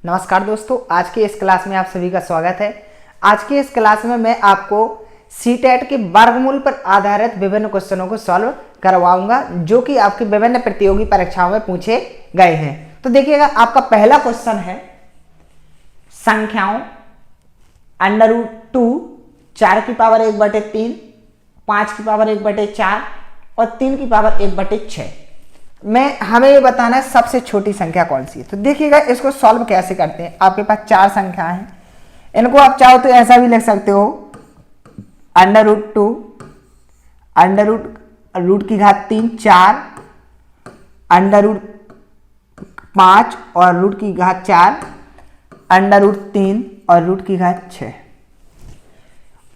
नमस्कार दोस्तों, आज की इस क्लास में आप सभी का स्वागत है। आज की इस क्लास में मैं आपको सीटेट के वर्गमूल पर आधारित विभिन्न क्वेश्चनों को सॉल्व करवाऊंगा जो कि आपकी विभिन्न प्रतियोगी परीक्षाओं में पूछे गए हैं। तो देखिएगा, आपका पहला क्वेश्चन है संख्याओं √2, 4 की पावर 1/3, 5 की पावर 1/4 और 3 की पावर 1/6 में हमें ये बताना है सबसे छोटी संख्या कौन सी है। तो देखिएगा, इसको सॉल्व कैसे करते हैं। आपके पास 4 संख्या हैं, इनको आप चाहो तो ऐसा भी लिख सकते हो √2 रूट की घात 3 4 √5 और रूट की घात 4 √3 और रूट की घात 6।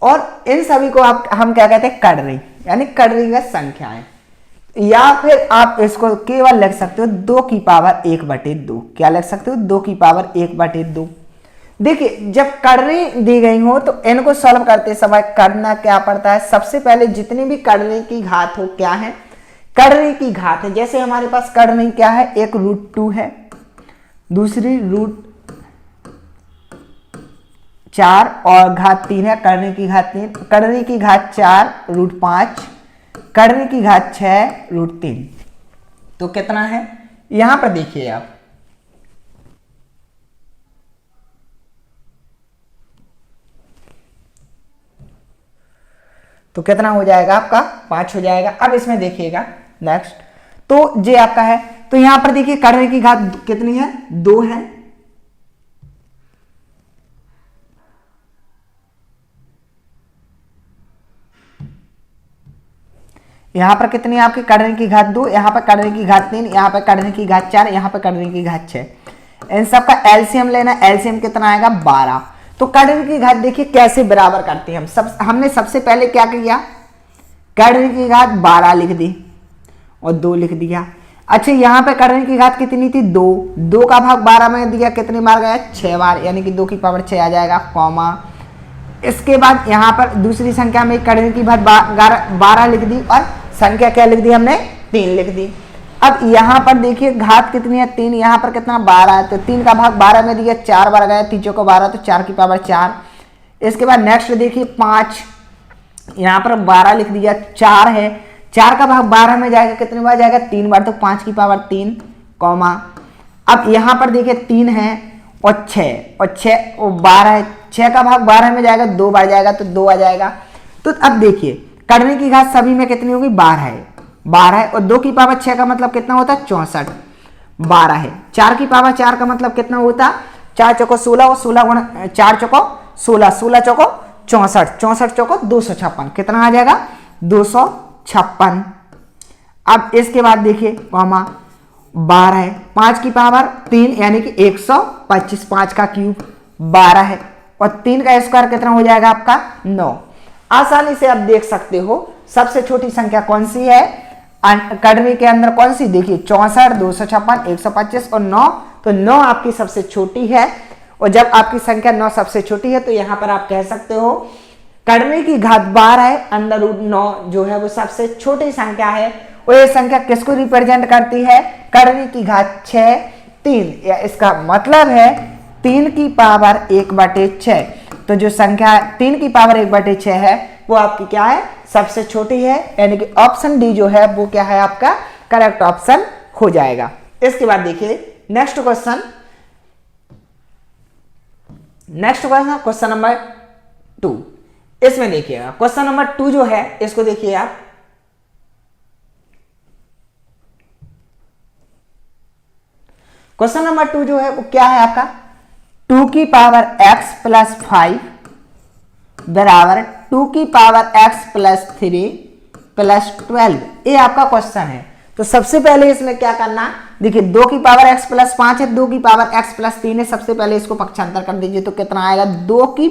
और इन सभी को हम क्या कहते हैं, कडरी, यानी कडरी का संख्याएं। या फिर आप इसको केवल लिख सकते हो 2 की पावर 1/2। क्या लिख सकते हो, 2 की पावर 1/2। देखिए, जब कडरी दी गई हो तो इनको सॉल्व करते समय करना क्या पड़ता है। सबसे पहले जितनी भी कडरी की घात हो, क्या है, कडरी की घात है। जैसे हमारे पास कडरी क्या है, एक √2 है, दूसरी √4 और घात 3 है। कडरी की घात 3, कडरी की घात 4 √5, कडरी की घात 6 √3। तो कितना है, यहां पर देखिए आप, तो कितना हो जाएगा आपका, 5 हो जाएगा। अब इसमें देखिएगा नेक्स्ट, तो जे आपका है, तो यहां पर देखिए कडरी की घात कितनी है, 2 है। यहां पर कितनी है आपकी कडरी की घात 2, यहां पर कडरी की घात 3, यहां पर कडरी की घात 4, यहां पर कडरी की घात 6। इन सब का एलसीएम लेना, एलसीएम कितना आएगा, 12। तो कडरी की घात देखिए कैसे बराबर करते हैं हम। हमने सबसे पहले क्या किया, कडरी की घात 12 लिख दी और 2 लिख दिया। अच्छा, यहां पे कडरी की घात कितनी थी, 2 का भाग 12 में दिया, कितनी बार गया, 6 बार, यानी कि 2 की पावर 6 आ जाएगा, कॉमा। इसके बाद यहां पर दूसरी संख्या में कडरी की घात 12 लिख दी और संख्या क्या लिख दी हमने, 3 लिख दी। अब यहां पर देखिए घात कितनी है, 3, यहां पर कितना 12 है, तो 3 का भाग 12 में दिया, 4 बार गया, 3 को 12, तो 4 की पावर 4। इसके बाद नेक्स्ट देखिए 5, यहां पर 12 लिख दिया, 4 है, 4 का भाग 12 में जाएगा, कितनी बार जाएगा, 3 बार, तो 5 की पावर 3, कॉमा। अब यहां पर देखिए 3 है और 6 और 12 है, 6 का भाग 12 में जाएगा, 2 बार जाएगा, तो 2 आ जाएगा। तो अब देखिए कडरी की घात सभी में कितनी होगी, 12 है और 2 की पावर 6 का मतलब कितना होता है, 64। 12 है, 4 की पावर 4 का मतलब कितना होता, 4 चौको 16 और 16 गुणा 4 चौको 16, 16 चौको 64, 64 चौको 256, कितना आ जाएगा, 256। अब इसके बाद देखिए कॉमा 12 है, 5 की पावर 3 यानी कि 125, 5 का क्यूब 12 है और 3 का स्क्वायर कितना हो जाएगा आपका, 9। आसानी से आप देख सकते हो सबसे छोटी संख्या कौन सी है कडरी के अंदर, कौन सी, देखिए 64, 256, 125 और 9। तो 9 आपकी सबसे छोटी है। और जब आपकी संख्या 9 सबसे छोटी है तो यहां पर आप कह सकते हो कडरी की घात 12 है, √9 जो है वो सबसे छोटी संख्या है। और ये संख्या किसको रिप्रेजेंट करती है, कडरी की घात 6 3, या इसका मतलब है 3 की पावर 1/6। तो जो संख्या 3 की पावर 1/6 है वो आपकी क्या है, सबसे छोटी है, यानी कि ऑप्शन डी जो है वो क्या है आपका करेक्ट ऑप्शन हो जाएगा। इसके बाद देखिए नेक्स्ट क्वेश्चन क्वेश्चन नंबर 2। इसमें देखिएगा क्वेश्चन नंबर 2 जो है, इसको देखिए आप, क्वेश्चन नंबर 2 जो है वो क्या है आपका, 2 की पावर x + 5 बराबर 2 की पावर x + 3 + 12। ये आपका क्वेश्चन है। तो सबसे पहले इसमें क्या करना, देखिए 2 की पावर x + 5 है, 2 की पावर x + 3 है। सबसे पहले इसको पक्षांतर कर दीजिए तो कितना आएगा, 2 की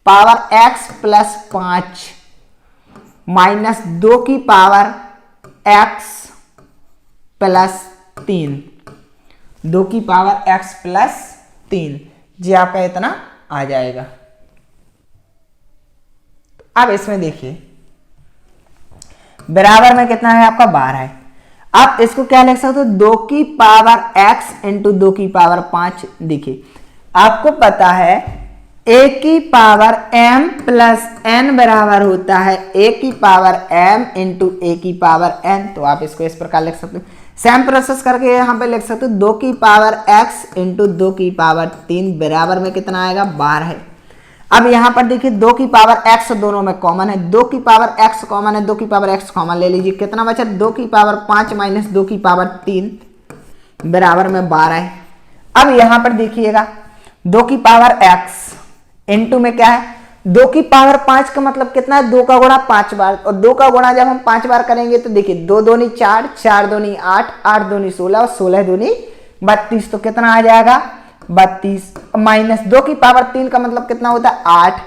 पावर x + 5 माइनस 2 की पावर x + 3, 2 की पावर x + 3 जी आपका इतना आ जाएगा। अब इसमें देखिए बराबर में कितना है आपका, 12 है। आप इसको क्या लिख सकते हो, 2 की पावर x इंटू 2 की पावर 5। देखिए आपको पता है a की पावर m प्लस n बराबर होता है a की पावर m इंटू a की पावर n। तो आप इसको इस प्रकार लिख सकते हो। सेम प्रोसेस करके यहाँ पे लिख सकते हो 2 की पावर x इंटू 2 की पावर 3 बराबर में कितना आएगा, 12 है। अब यहाँ पर देखिए 2 की पावर x दोनों में कॉमन है, 2 की पावर x कॉमन है, 2 की पावर x कॉमन ले लीजिए, कितना बचा, 2 की पावर 5 माइनस 2 की पावर 3 बराबर में 12 है। अब यहाँ पर देखिएगा 2 की पावर x इंटू में क्या है, 2 की पावर 5 का मतलब कितना है, 2 का गुणा 5 बार, और 2 का गुणा जब हम 5 बार करेंगे तो देखिए 2 दूनी 4, 4 दूनी 8, 8 दूनी 16 और 16 दूनी 32। तो कितना आ जाएगा, 32 माइनस 2 की पावर 3 का मतलब कितना होता है, 8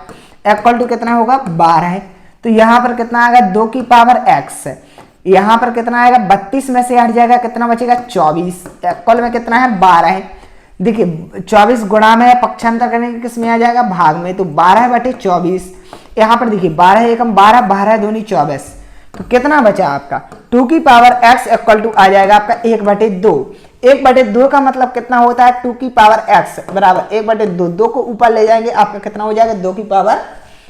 इक्वल टू कितना होगा, 12 है। तो यहाँ पर कितना आएगा, 2 की पावर x, यहाँ पर कितना आएगा, 32 में से हट जाएगा, कितना बचेगा, 24 इक्वल में कितना है, 12 है। देखिए 24 गुणा में पक्षांतर करने के किस में आ जाएगा, भाग में, तो 12 बटे 24। यहाँ पर देखिए 12 एकम 12, 12 दूनी 24, तो कितना बचा आपका, 2 की पावर x इक्वल टू आ जाएगा आपका 1 बटे 2। 1 बटे 2 का मतलब कितना होता है, 2 की पावर x बराबर 1 बटे 2, 2 को ऊपर ले जाएंगे आपका कितना हो जाएगा, 2 की पावर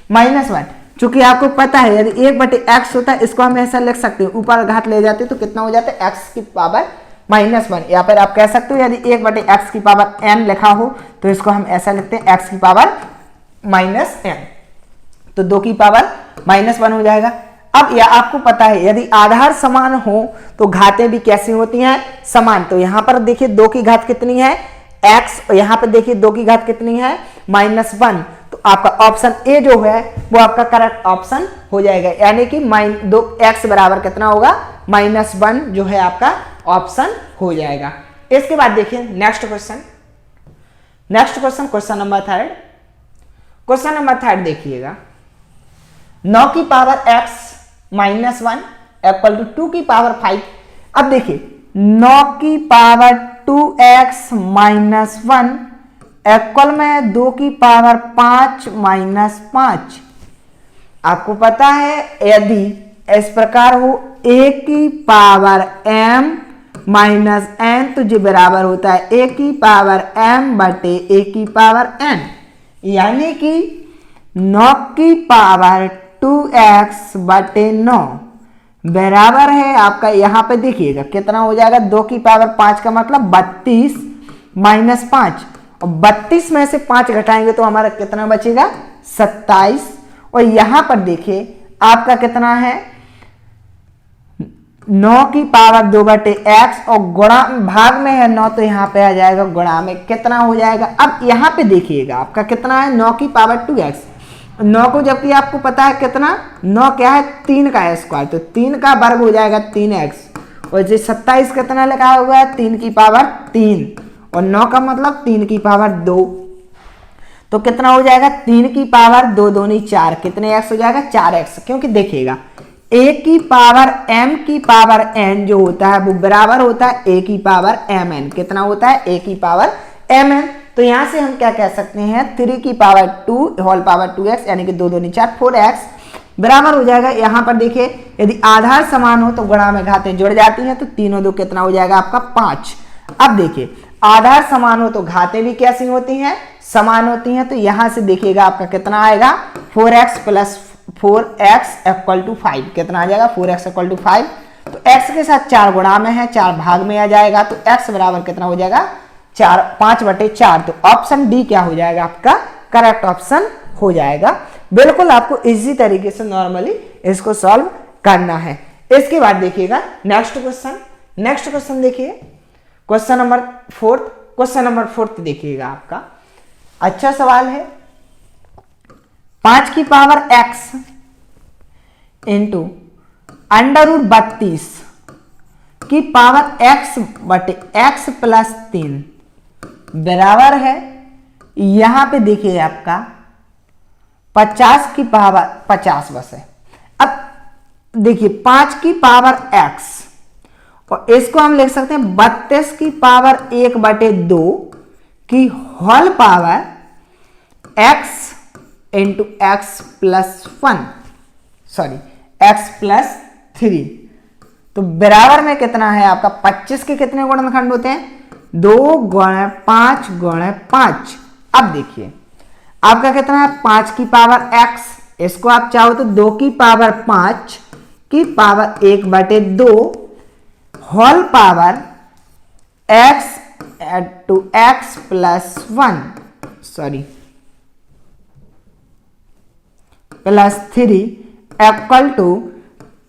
-1। चूंकि आपको पता है यदि 1 बटे x होता है, इसको हम ऐसा लिख सकते हैं, ऊपर घात ले जाते तो कितना हो जाता है, x की पावर -1, या फिर आप कह सकते हो यदि 1 बटे x की पावर n लिखा हो तो इसको हम ऐसा लिखते हैं, x की पावर -n, तो 2 की पावर -1 हो जाएगा। अब यह आपको पता है यदि आधार समान हो तो घातें भी कैसी होती हैं, समान। तो यहाँ पर देखिए 2 की घात कितनी है, x, और यहाँ पर देखिए 2 की घात कितनी है, -1। तो आपका ऑप्शन ए जो है वो आपका करेक्ट ऑप्शन हो जाएगा, यानी कि x बराबर कितना होगा, -1 जो है आपका ऑप्शन हो जाएगा। इसके बाद देखिए next question, question number 3। Question number 3 देखिएगा, 9 की पावर x -1 इक्वल टू 2 की पावर 5। अब देखिए 9 की पावर 2x -1 इक्वल में 2 की पावर 5 -5। आपको पता है यदि इस प्रकार हो a की पावर m -n तो जो बराबर होता है a की पावर m बटे a की पावर n, यानी कि 9 की पावर 2x बटे 9 बराबर है आपका, यहाँ पे देखिएगा कितना हो जाएगा, 2 की पावर 5 का मतलब 32 -5, और 32 में से 5 घटाएंगे तो हमारा कितना बचेगा, 27। और यहाँ पर देखिए आपका कितना है, 9 की पावर 2 बटे x, और गुणा भाग में है 9 तो यहाँ पे आ जाएगा गुणा में, कितना हो जाएगा। अब यहाँ पे देखिएगा आपका कितना है, 9 की पावर 2x, 9 को जबकि आपको पता है कितना, 9 क्या है, 3 का स्क्वायर, तो 3 का वर्ग हो जाएगा 3x, और जो 27 कितना लिखा हुआ है, 3 की पावर 3, और 9 का मतलब 3 की पावर 2, तो कितना हो जाएगा, 3 की पावर 2 दूनी 4, कितने x हो जाएगा, 4x। क्योंकि देखिएगा a की पावर m की पावर n जो होता है वो बराबर होता है a की पावर mn, कितना होता है, a की पावर mn। तो यहां से हम क्या कह सकते हैं, 3 की पावर 2 होल पावर 2x, यानी कि 2 दूनी 4, 4x बराबर हो जाएगा। यहाँ पर देखिए यदि आधार समान हो तो गुणा में घातें जुड़ जाती हैं, तो 3 और 2 कितना हो जाएगा आपका, 5। अब देखिए आधार समान हो तो घातें भी कैसी होती हैं, समान होती हैं। तो यहां से देखिएगा आपका कितना आएगा, 4x plus 4x equal to 5, कितना आ जाएगा, 4x इक्वल टू 5। तो x के साथ 4 गुणा में है, 4 भाग में आ जाएगा, तो x बराबर कितना हो जाएगा, 5 बटे 4। तो ऑप्शन डी क्या हो जाएगा आपका, करेक्ट ऑप्शन हो जाएगा। बिल्कुल आपको इजी तरीके से नॉर्मली इसको सॉल्व करना है। इसके बाद देखिएगा नेक्स्ट क्वेश्चन देखिए, क्वेश्चन नंबर 4 देखिएगा आपका अच्छा सवाल है। 5 की पावर x इंटू √32 की पावर x बटे x प्लस 3 बराबर है, यहां पे देखिए आपका 50 की पावर 50 बस है। अब देखिए 5 की पावर x, और इसको हम लिख सकते हैं 32 की पावर 1 बटे 2 की whole power x into x plus 1, sorry x plus 3 तो बराबर में कितना है आपका 25 के कितने गुणनखंड होते हैं 2 गुणे 5 गुणे 5। अब देखिए आपका कितना है 5 की पावर x, इसको आप चाहो तो 2 की पावर 5 की power 1/2 whole power x to x plus 1 plus 3 equal to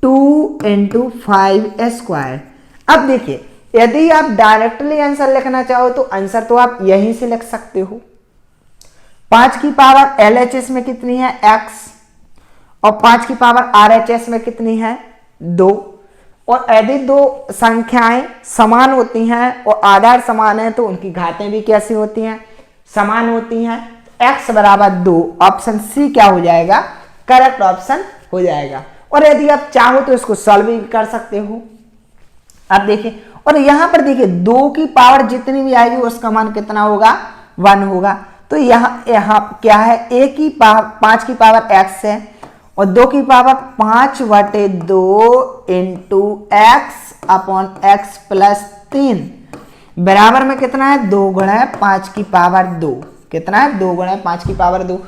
2 into 5 square. अब देखिए यदि आप डायरेक्टली आंसर लिखना चाहो तो आंसर तो आप यहीं से लिख सकते हो। 5 की पावर LHS में कितनी है x और 5 की पावर RHS में कितनी है 2। और यदि दो संख्याएं समान होती हैं और आधार समान है तो उनकी घातें भी कैसी होती हैं समान होती हैं। x बराबर 2 ऑप्शन सी क्या हो जाएगा करेक्ट ऑप्शन हो जाएगा। और यदि आप चाहो तो इसको सॉल्व भी कर सकते हो। अब देखिए और यहां पर देखिए 2 की पावर जितनी भी आएगी उसका मान कितना होगा 1 होगा। तो यहां क्या है a की पावर 5 की पावर x है और 2 की power 5/2 into x upon x plus 3 बराबर में कितना है 2 गुणे 5 की पावर 2। कितना है 2 गुणे 5 की पावर 2।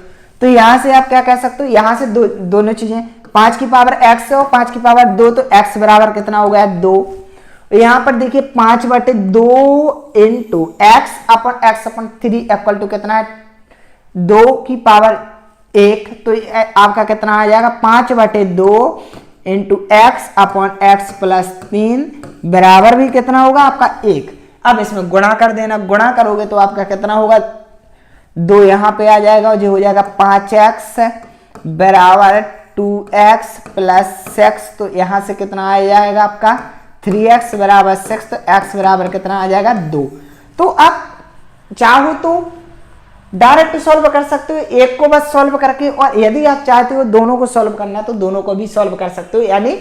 तो यहां से आप क्या कह सकते हो यहां से दोनों चीजें 5 की पावर x और 5 की पावर 2 तो x बराबर कितना हो गया 2। यहां पर देखिए 5/2 इंटू एक्स अपन 3 इक्वल टू कितना है 2 की पावर 1। तो आपका कितना आ जाएगा 5/2 into x upon x plus 3 बराबर भी कितना होगा आपका 1। अब इसमें गुणा कर देना, गुणा करोगे तो आपका कितना होगा 2 यहां पे आ जाएगा और जो हो जाएगा 5x बराबर 2x प्लस 6। तो यहां से कितना आ जाएगा आपका 3x बराबर 6। तो x बराबर कितना आ जाएगा 2। तो आप चाहो तो डायरेक्ट सॉल्व कर सकते हो एक को बस सॉल्व करके, और यदि आप चाहते हो दोनों को सॉल्व करना तो दोनों को भी सॉल्व कर सकते हो, यानी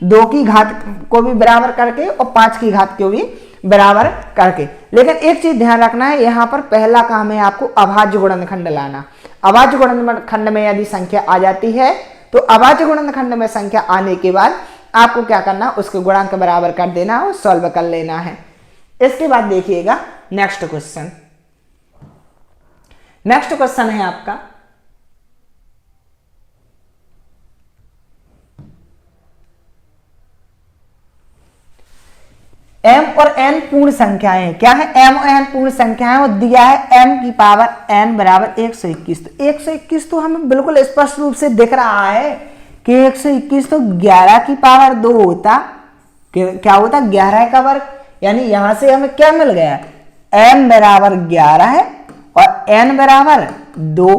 2 की घात को भी बराबर करके और 5 की घात को भी बराबर करके। लेकिन एक चीज ध्यान रखना है यहां पर पहला काम है आपको अभाज्य गुणनखंड लाना। अभाज्य गुणनखंड में यदि संख्या आ जाती है तो अभाज्य गुणनखंड में संख्या आने के बाद आपको क्या करना उसके गुणांक बराबर कर देना और सॉल्व कर लेना है। इसके बाद देखिएगा नेक्स्ट क्वेश्चन। नेक्स्ट क्वेश्चन है आपका m और n पूर्ण संख्याएं हैं। क्या है m और n पूर्ण संख्याएं और दिया है m की पावर n बराबर 121। तो 121 तो हमें बिल्कुल स्पष्ट रूप से दिख रहा है कि 121 तो 11 की पावर 2 होता, क्या होता 11 का वर्ग, यानी यहां से हमें क्या मिल गया m बराबर 11 है और n बराबर 2।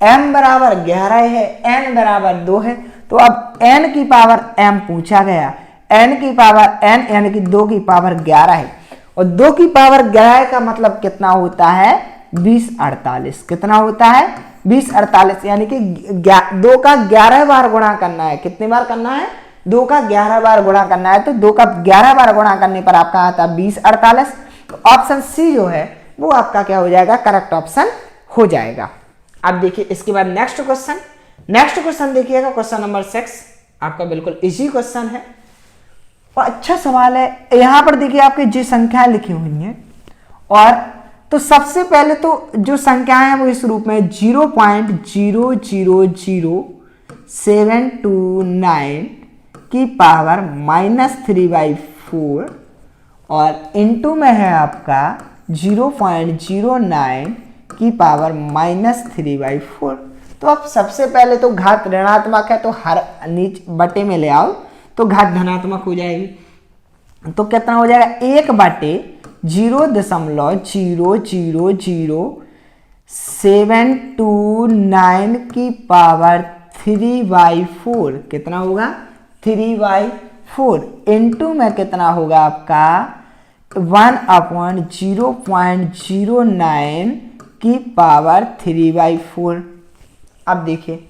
m बराबर 11 है n बराबर 2 है। तो अब n की पावर m पूछा गया, n की पावर n यानी कि 2 की पावर 11 है और 2 की पावर 11 का मतलब कितना होता है 2048। कितना होता है 2048, यानी कि 2 का 11 बार गुणा करना है। कितनी बार करना है 2 का 11 बार गुणा करना है। तो 2 का 11 बार गुणा करने पर आपका आता है 2048। तो ऑप्शन सी जो है वो आपका क्या हो जाएगा करेक्ट ऑप्शन हो जाएगा। अब देखिए इसके बाद नेक्स्ट क्वेश्चन देखिएगा क्वेश्चन नंबर 6 आपका बिल्कुल इजी क्वेश्चन है और अच्छा सवाल है। यहां पर देखिए आपकी जो संख्याएं लिखी हुई हैं और तो सबसे पहले तो जो संख्याएं हैं वो इस रूप में 0.000729 की पावर -3/4 और इनटू में है आपका 0.09 की पावर -3/4। तो अब सबसे पहले तो घात ऋणात्मक है तो हर नीचे बटे में ले आओ तो घात धनात्मक हो जाएगी। तो कितना हो जाएगा 1/0.0000729 की पावर 3/4 कितना होगा 3/4 इनटू में कितना होगा आपका 1/0.09 की पावर 3/4। अब देखिए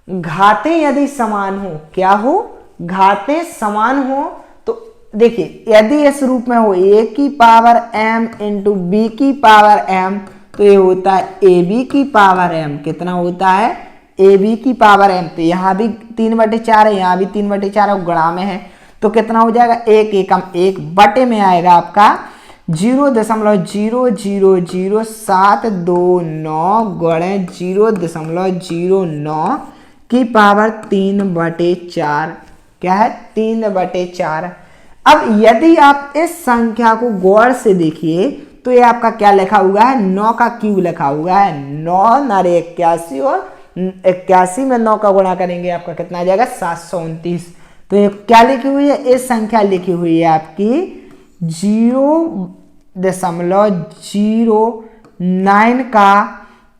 घातें यदि समान हो, क्या हो घातें समान हो तो देखिए यदि इस रूप में हो a की पावर m इंटू बी की पावर m तो ये होता है ab की पावर m। कितना होता है ab की पावर m। तो यहां भी 3/4 है, यहां भी 3/4 गुणा में है तो कितना हो जाएगा, 1 एकम 1 बटे में आएगा आपका 0.0000729 गुणे 0.09 की पावर 3/4। क्या है, 3/4। अब यदि आप इस संख्या को गौर से देखिए तो ये आपका क्या लिखा हुआ है, 9 का क्यूब लिखा हुआ है। 9 नारे 81 और 81 में 9 का गुणा करेंगे आपका कितना आ जाएगा, 729। तो ये क्या लिखी हुई है, इस संख्या लिखी हुई है आपकी 0.09 का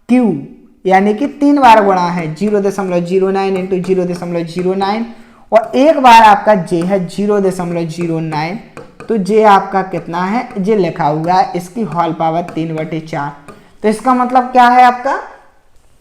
क्यूब, यानी कि 3 बार गुणा है 0.09 इंटू 0.09 और एक बार आपका जे है 0.09। तो जे आपका कितना है, जे लिखा हुआ है इसकी होल पावर 3/4। तो इसका मतलब क्या है आपका,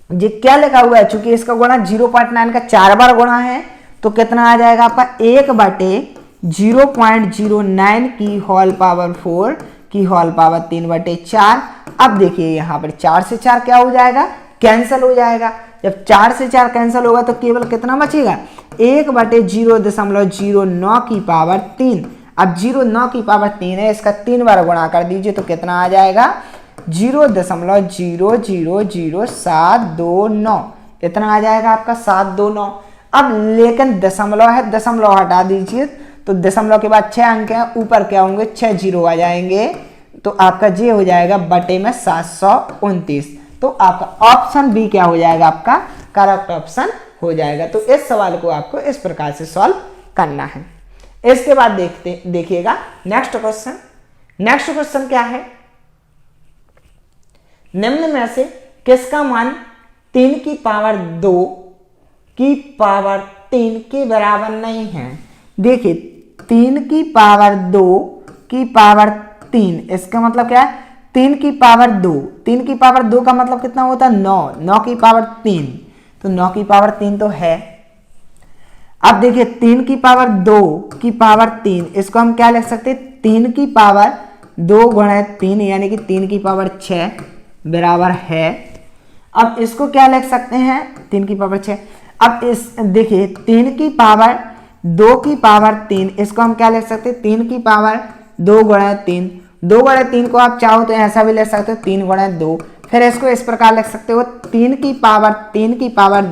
जे क्या लिखा हुआ है, चूंकि इसका गुणा 0.9 का 4 बार गुणा है तो कितना आ जाएगा आपका 1/0.09 की होल पावर 4 की होल पावर 3/4। अब देखिए यहाँ पर 4 से 4 क्या हो जाएगा, कैंसिल हो जाएगा। जब 4 से 4 कैंसिल होगा तो केवल कितना बचेगा, 1/0.09 की पावर 3। अब 0.9 की पावर 3 है, इसका 3 बार गुणा कर दीजिए तो कितना आ जाएगा 0.0000729, इतना आ जाएगा आपका 729। अब लेकिन दशमलव है, दशमलव हटा दीजिए तो दशमलव के बाद 6 अंक हैं, ऊपर क्या होंगे 6 जीरो आ जाएंगे, तो आपका जे हो जाएगा बटे में 729। तो आपका ऑप्शन बी क्या हो जाएगा, आपका करेक्ट ऑप्शन हो जाएगा। तो इस सवाल को आपको इस प्रकार से सॉल्व करना है। इसके बाद देखिएगा नेक्स्ट क्वेश्चन। नेक्स्ट क्वेश्चन क्या है, निम्न में से किसका मान 3 की पावर 2 की पावर 3 के बराबर नहीं है। देखिए 3 की पावर 2 की पावर 3, इसका मतलब क्या है, 3 की पावर 2, 3 की पावर 2 का मतलब कितना होता है 9, 9 की पावर 3, तो 9 की पावर 3 तो है। अब देखिए 3 की पावर 2 की पावर 3, इसको हम क्या लिख सकते हैं, 3 की पावर 2 गुणे 3 यानी कि 3 की पावर 6 बराबर है। अब इसको क्या लिख सकते हैं, 3 की पावर 6। अब इस देखिए 3 की पावर 2 की पावर 3, इसको हम क्या लिख सकते हैं, 3 की पावर 2 गुणे 3। 2 गुणे 3 को आप चाहो तो ऐसा भी लिख सकते हो 3 गुणे 2। फिर इसको इस प्रकार लिख सकते हो 3 की पावर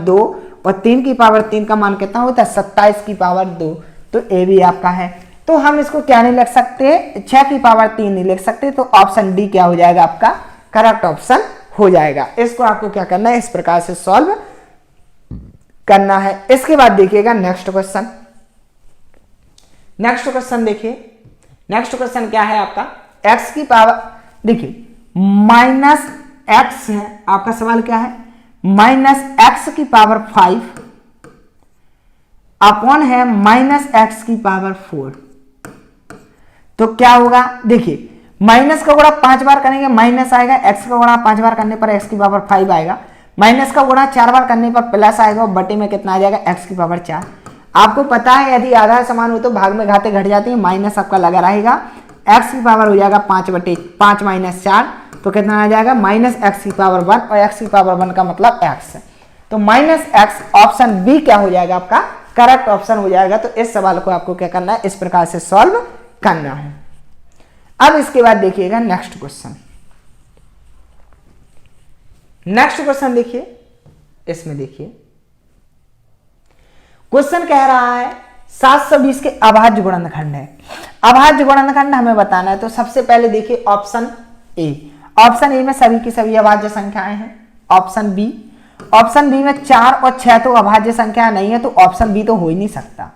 2 और 3 की पावर 3 का मान कितना होता है 27 की पावर 2। तो ए भी आपका है। तो हम इसको क्या नहीं लिख सकते, 6 की पावर 3 नहीं लिख सकते, तो ऑप्शन डी क्या हो जाएगा, आपका करेक्ट ऑप्शन हो जाएगा। इसको आपको क्या करना है, इस प्रकार से सॉल्व करना है। इसके बाद देखिएगा नेक्स्ट क्वेश्चन। नेक्स्ट क्वेश्चन देखिए, नेक्स्ट क्वेश्चन क्या है आपका, x की पावर, देखिए माइनस एक्स है आपका, सवाल क्या है, माइनस एक्स की पावर 5 अपॉन है माइनस एक्स की पावर 4। तो क्या होगा, देखिए माइनस का गुणा 5 बार करेंगे माइनस आएगा, एक्स का गुणा 5 बार करने पर एक्स की पावर 5 आएगा, माइनस का गुणा 4 बार करने पर प्लस आएगा और बटे में कितना आ जाएगा, एक्स की पावर 4। आपको पता है यदि आधार समान हो तो भाग में घाते घट जाती है, माइनस आपका लगा रहेगा, एक्स की पावर हो जाएगा 5/5 माइनस 4, तो कितना आ जाएगा माइनस एक्स की पावर 1, और एक्स की पावर 1 का मतलब एक्स। तो माइनस एक्स, ऑप्शन बी क्या हो जाएगा, आपका करेक्ट ऑप्शन हो जाएगा। तो इस सवाल को आपको क्या करना है, इस प्रकार से सॉल्व करना है। अब इसके बाद देखिएगा नेक्स्ट क्वेश्चन। नेक्स्ट क्वेश्चन देखिए, इसमें देखिए क्वेश्चन कह रहा है 720 के अभाज्य गुणनखंड है। अभाज्य गुणनखंड हमें बताना है, तो सबसे पहले देखिए ऑप्शन ए। ऑप्शन ए में सभी की सभी अभाज्य संख्याएं हैं। ऑप्शन बी, ऑप्शन बी में 4 और 6 तो अभाज्य संख्या नहीं है, तो ऑप्शन बी तो हो ही नहीं सकता।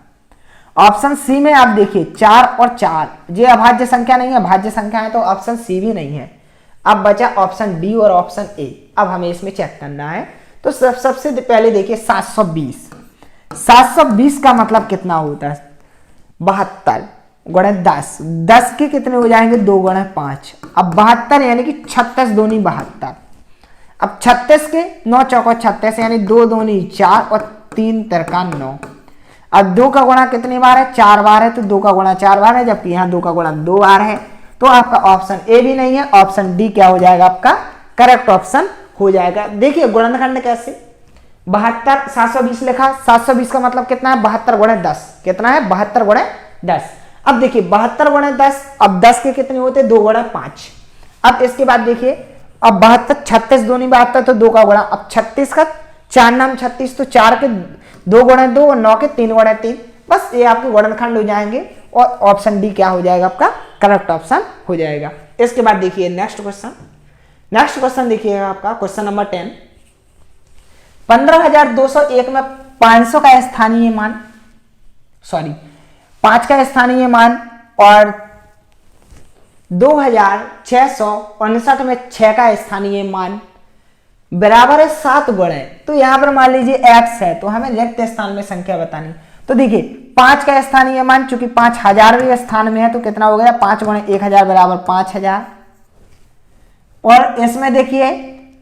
ऑप्शन सी में आप देखिए 4 और 4 ये अभाज्य संख्या नहीं है, भाज्य संख्या है, तो ऑप्शन सी भी नहीं है। अब बचा ऑप्शन डी और ऑप्शन ए। अब हमें इसमें चेक करना है, तो सबसे पहले देखिए 720। 720 का मतलब कितना होता है, 72 गुणे 10, 10 के कितने हो जाएंगे 2 गुणे 5। अब 72 यानी कि 36 दूनी 72। अब 36 के 9 चौको 36 यानी 2 दूनी 4 और 3 तिरका 9। अब 2 का गुणा कितनी बार है, 4 बार है, तो 2 का गुणा 4 बार है, जबकि यहाँ 2 का गुणा 2 बार है। तो आपका ऑप्शन ए भी नहीं है, ऑप्शन डी क्या हो जाएगा, आपका करेक्ट ऑप्शन हो जाएगा। देखिए गुणनखंड कैसे, 72 720 लिखा, 720 का मतलब कितना है 72 गुणे 10, कितना है 72 गुणे 10। अब देखिए 72 गुणे 10, अब 10 के कितने होते हैं 2 गुणा 5। अब इसके बाद देखिए अब 72, 36 दूनी 72 तो 2 का गुणा, अब 36 का 4 नाम 36 तो 4 के 2 गुणा 2 और 9 के 3 गुणा 3, बस ये आपके गुणनखंड हो जाएंगे और ऑप्शन डी क्या हो जाएगा आपका करेक्ट ऑप्शन हो जाएगा। इसके बाद देखिए नेक्स्ट क्वेश्चन देखिएगा आपका क्वेश्चन नंबर 10। 15,201 में 500 का स्थानीय मान, सॉरी 5 का स्थानीय मान और 2,659 में 6 का स्थानीय मान बराबर है 7 गुणे। तो यहां पर मान लीजिए x है तो हमें रिक्त स्थान में संख्या बतानी। तो देखिए 5 का स्थानीय मान चूंकि 5000वें स्थान में है तो कितना हो गया 5 गुणे 1000 बराबर 5000। और इसमें देखिए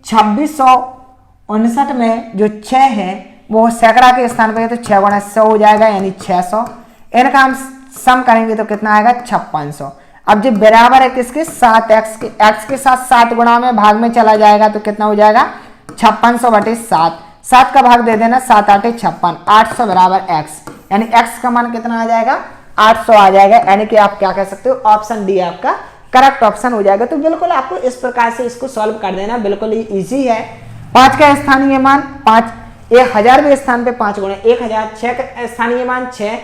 2659 में जो 6 है वो सैकड़ा के स्थान पर है तो 6 गुणे 100 हो जाएगा यानी 600। इनका हम सम करेंगे तो कितना आएगा 5600। अब जब बराबर है किसके 7x के, x के साथ 7 गुणा में भाग में चला जाएगा तो कितना हो जाएगा 5600 बटे 7, 7 का भाग दे देना 7 8 56, 800 बराबर x, यानी x का मान कितना आ जाएगा 800 आ जाएगा। यानी कि आप क्या कह सकते हो ऑप्शन डी आपका करेक्ट ऑप्शन हो जाएगा। तो बिल्कुल आपको इस प्रकार से इसको सॉल्व कर देना, बिल्कुल ही इजी है। 5 का स्थानीय मान 5, 1000वें स्थान पे 5 गुणे 1000, 6 का स्थानीय मान 6,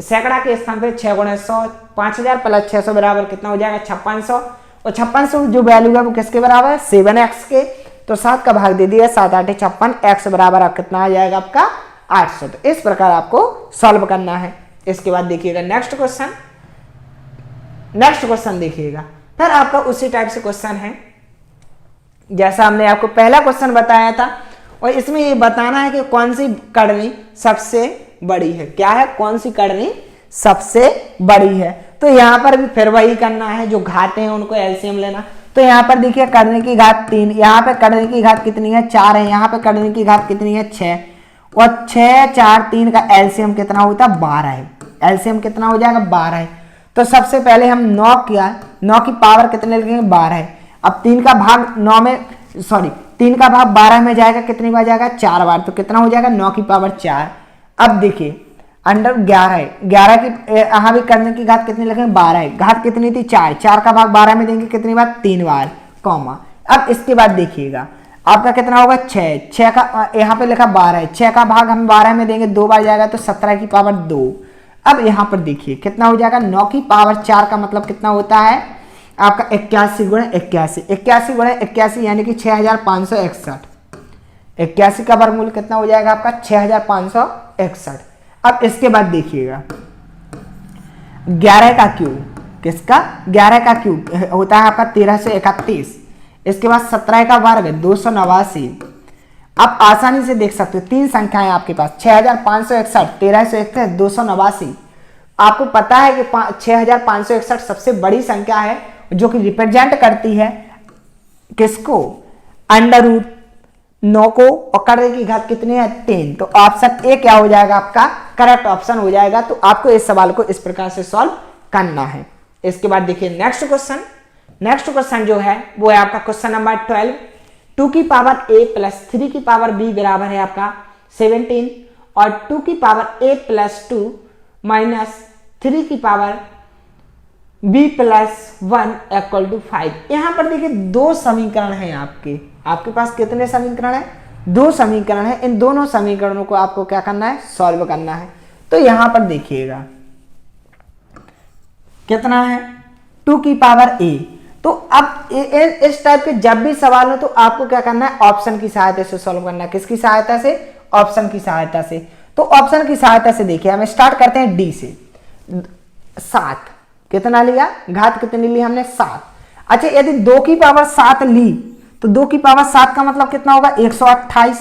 सैकड़ा के स्थान पे 6 गुणे 100, 5000 प्लस 600 बराबर कितना हो जाएगा 5600। और 5600 जो वैल्यू है वो किसके बराबर है 7x के, तो 7 का भाग दे दिया 7 8 56, x बराबर कितना आ जाएगा आपका 800। तो इस प्रकार आपको सॉल्व करना है। इसके बाद देखिएगा नेक्स्ट क्वेश्चन देखिएगा, फिर आपका उसी टाइप से क्वेश्चन है जैसा हमने आपको पहला क्वेश्चन बताया था। और इसमें ये बताना है कि कौन सी कड़नी सबसे बड़ी है। क्या है कौन सी कड़नी सबसे बड़ी है। तो यहां पर भी फिर वही करना है, जो घाते हैं उनको एलसीएम लेना। तो यहां पर देखिए करने की घात 3, यहाँ पे करने की घात कितनी है 4 है, यहाँ पे करने की घात कितनी है 6, और 6 4 3 का एलसीएम कितना होता है 12 है। एलसीएम कितना हो जाएगा 12 है। तो सबसे पहले हम 9 की पावर कितने लिखेंगे 12 है। अब 3 का भाग 3 का भाग 12 में जाएगा, कितनी बार जाएगा 4 बार, तो कितना हो जाएगा 9 की पावर 4। अब देखिए अंडर 11 है, 11 की यहाँ भी करने की घात कितनी लिखेंगे 12 है। घात कितनी थी 4, 4 का भाग 12 में देंगे कितनी बार 3 बार, कॉमा। अब इसके बाद देखिएगा आपका कितना होगा 6 का यहाँ पे लिखा 12 है, 6 का भाग हम 12 में देंगे 2 बार जाएगा तो 17 की पावर 2। अब यहाँ पर देखिए कितना हो जाएगा 9 की पावर 4 का मतलब कितना होता है आपका 81 गुणे 81, 81 गुणे 81 यानी कि 6561। 81 का वर्गमूल कितना हो जाएगा आपका 6561। अब इसके बाद देखिएगा 11 का क्यूब, किसका 11 का क्यूब होता है आपका 1331। इसके बाद 17 का वर्ग 289। आप आसानी से देख सकते हो 3 संख्याएं आपके पास 6561, 1331, 289। आपको पता है कि 6561 सबसे बड़ी संख्या है जो कि रिप्रेजेंट करती है किसको अंडर रूट 9 को, और करने की घात कितनी है 3। तो ऑप्शन ए क्या हो जाएगा आपका करेक्ट ऑप्शन हो जाएगा। तो आपको इस सवाल को इस प्रकार से सॉल्व करना है। इसके बाद देखिए नेक्स्ट क्वेश्चन जो है वो है आपका क्वेश्चन नंबर 12। 2 की पावर a प्लस 3 की पावर b बराबर है आपका 17, और 2 की पावर a प्लस 2 माइनस 3 की power b plus 1 equal to 5। यहां पर देखिए 2 समीकरण हैं आपके पास कितने समीकरण है 2 समीकरण है। इन दोनों समीकरणों को आपको क्या करना है सॉल्व करना है। तो यहां पर देखिएगा कितना है 2 की पावर a। तो अब इस टाइप के जब भी सवाल हो तो आपको क्या करना है ऑप्शन की सहायता से सॉल्व करना है। किसकी सहायता से ऑप्शन की सहायता से। तो ऑप्शन की सहायता से देखिए हम स्टार्ट करते हैं डी से। 7 कितना लिया घात कितनी ली हमने 7। अच्छा यदि 2 की पावर 7 ली तो 2 की पावर 7 का मतलब कितना होगा 128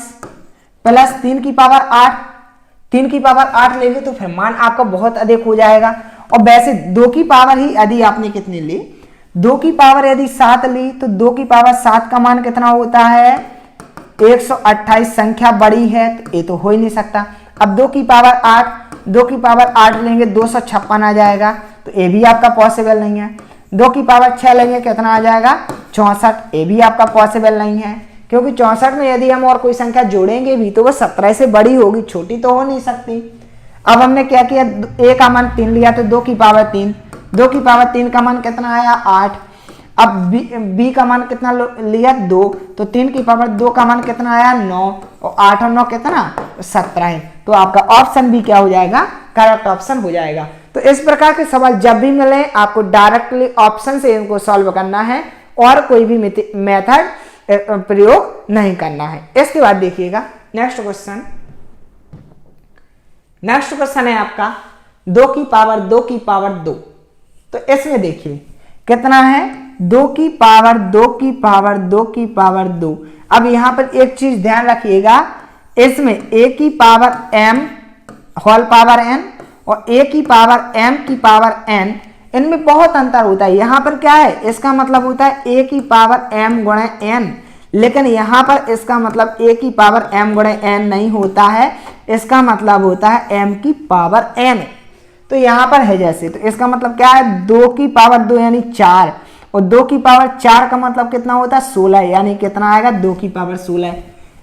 प्लस 3 की पावर 8। 3 की पावर 8 लेंगे तो फिर मान आपका बहुत अधिक हो जाएगा। और वैसे 2 की पावर ही यदि आपने कितनी ली 2 की पावर यदि 7 ली तो 2 की पावर 7 का मान कितना होता है 128। संख्या बड़ी है तो ये तो हो ही नहीं सकता। अब 2 की पावर 8 लेंगे 256 आ जाएगा, तो ये भी आपका पॉसिबल नहीं है। 2 की पावर 6 लेंगे कितना आ जाएगा 64, ये भी आपका पॉसिबल नहीं है, क्योंकि 64 में यदि हम और कोई संख्या जोड़ेंगे भी तो वो 17 से बड़ी होगी, छोटी तो हो नहीं सकती। अब हमने क्या किया, a का मान 3 लिया तो 2 की पावर 3, 2 की पावर 3 का मान कितना आया 8। अब b का मान कितना लिया 2, तो 3 की पावर 2 का मान कितना आया 9, और 8 और 9 कितना 17 है। तो आपका ऑप्शन बी क्या हो जाएगा, करेक्ट ऑप्शन हो जाएगा। तो इस प्रकार के सवाल जब भी मिले आपको डायरेक्टली ऑप्शन से इनको सॉल्व करना है और कोई भी मेथड प्रयोग नहीं करना है। इसके बाद देखिएगा नेक्स्ट क्वेश्चन। नेक्स्ट क्वेश्चन है आपका 2 की पावर 2 की पावर 2। तो इसमें देखिए कितना है 2 की पावर 2 की पावर 2 की पावर 2। अब यहां पर एक चीज ध्यान रखिएगा, इसमें a की power m whole power n और a की पावर m की पावर n, इनमें बहुत अंतर होता है। यहां पर क्या है, इसका मतलब होता है a की पावर m गुणे n, लेकिन यहां पर इसका मतलब a की पावर m गुणे n नहीं होता है, इसका मतलब होता है m की पावर n। तो यहां पर है जैसे, तो इसका मतलब क्या है 2 की पावर 2 यानी 4, और 2 की पावर 4 का मतलब कितना होता है 16, यानी कितना आएगा 2 की पावर 16।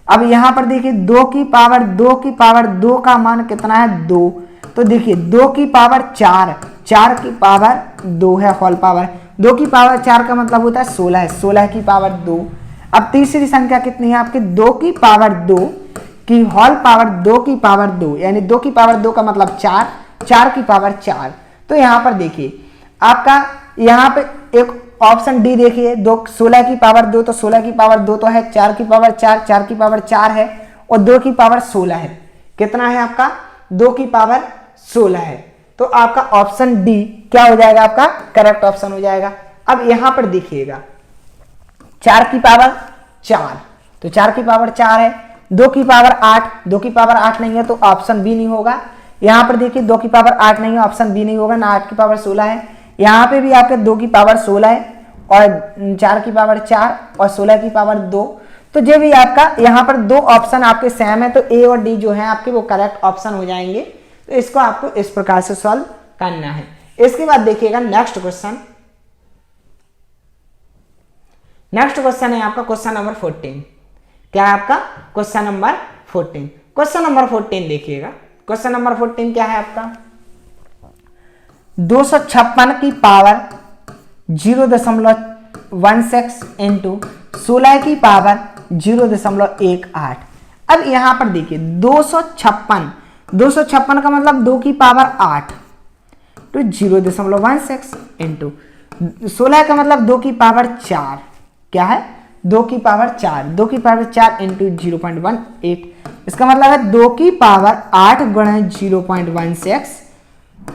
अब यहां पर देखिए 2 की पावर 2 की पावर 2 का मान कितना है 2, तो देखिए 2 की पावर 4, 4 की पावर 2 है होल पावर, 2 की पावर 4 का मतलब होता है 16 है, 16 की पावर 2। अब तीसरी संख्या कितनी है आपकी 2 की पावर 2 की होल पावर 2 की पावर 2, यानी 2 की पावर 2 का मतलब 4, 4 की पावर 4। तो यहां पर देखिए आपका यहां पे एक ऑप्शन डी देखिए 16 की पावर 2, तो 16 की पावर 2 तो है, 4 की पावर 4, 4 की पावर 4 है, और 2 की पावर 16 है। कितना है आपका 2 की पावर 16 है। तो आपका ऑप्शन डी क्या हो जाएगा, आपका करेक्ट ऑप्शन हो जाएगा। अब यहां पर देखिएगा 4 की पावर 4, तो 4 की पावर 4 है, 2 की पावर 8, 2 की पावर 8 नहीं है तो ऑप्शन बी नहीं होगा। यहां पर देखिए 2 की पावर 8 नहीं है, ऑप्शन बी नहीं होगा ना, 8 की पावर 16 है। यहां पे भी आपके 2 की पावर 16 है और 4 की पावर 4 और 16 की पावर 2। तो जो भी आपका यहां पर दो ऑप्शन आपके सेम है, तो ए और डी जो है आपके वो करेक्ट ऑप्शन हो जाएंगे। तो इसको आपको इस प्रकार से सॉल्व करना है। इसके बाद देखिएगा नेक्स्ट क्वेश्चन। नेक्स्ट क्वेश्चन है आपका क्वेश्चन नंबर 14। क्या है आपका क्वेश्चन नंबर 14। क्वेश्चन नंबर 14 देखिएगा। क्वेश्चन नंबर 14 क्या है आपका 256 की पावर 0.16 इंटू 16 की पावर 0.18। अब यहां पर देखिए 256 का मतलब 2 की पावर 8 तो 0.16 इंटू 16 का मतलब 2 की पावर 4। क्या है 2 की पावर 4, 2 की पावर 4 इंटू 0.18। इसका मतलब है 2 की पावर 8 गुणे 0.16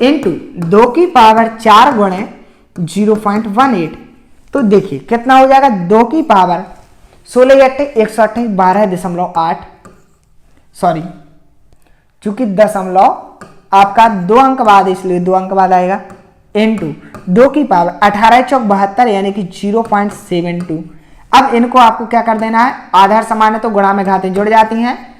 इंटू 2 की पावर 4 गुणे 0.18। तो देखिए कितना हो जाएगा 2 की पावर 16 128 12.8 सॉरी चूंकि दशमलव आपका 2 अंक बाद इसलिए 2 अंक बाद आएगा इंटू 2 की पावर 18 चौक 72 यानी कि 0.72। अब इनको आपको क्या कर देना है आधार समान है तो गुणा में घातें जुड़ जाती हैं